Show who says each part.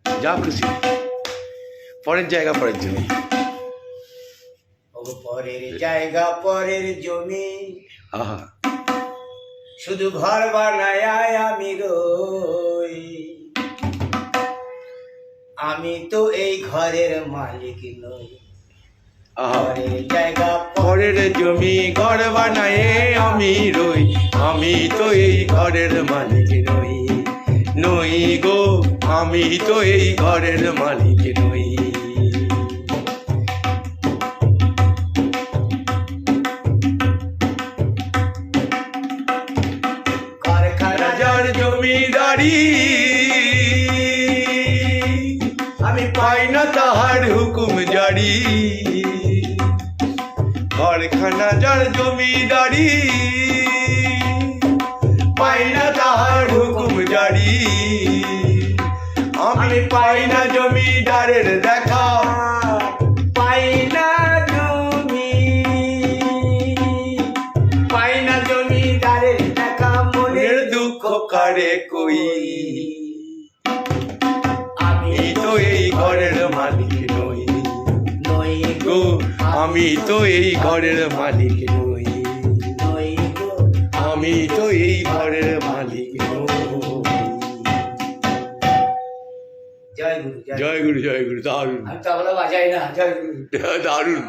Speaker 1: যা খুশি, পরের জায়গা পরের জমি।
Speaker 2: ও পরের জায়গা পরের জমি,
Speaker 1: আহা,
Speaker 2: শুধু ঘর বানায় আমি রই। আমি তো এই ঘরের মালিক নই।
Speaker 1: আহা,
Speaker 2: পরের জায়গা
Speaker 1: পরের জমি ঘর বানায়ে আমি রই, আমি তো এই ঘরের মালিক নই। নই গো, আমি তো এই ঘরের মালিক নই।
Speaker 2: কারখানা
Speaker 1: রাজার জমিদারি
Speaker 2: আমি
Speaker 1: পাই না তাহার হুকুম জারি। কারখানা যার জমিদারি পাই না তাহার হুকুম জারি। আমি পাই না জমিদারের দেখা,
Speaker 2: পাই না জমি, পাই না জমিদারের টাকা,
Speaker 1: মনের দুঃখ কারে কই।
Speaker 2: আমি
Speaker 1: আমি তো এই ঘরের মালিক নই।
Speaker 2: নই
Speaker 1: গো, আমি তো এই ঘরের মালিক নই।
Speaker 2: নই গো।
Speaker 1: আমি তো এই ঘরের মালিক নই।
Speaker 2: জয় গুরু,
Speaker 1: জয় গুরু, জয় গুরু, দারুণ
Speaker 2: আমি তবলা বাজাই না। জয় গুরু।
Speaker 1: দারুণ।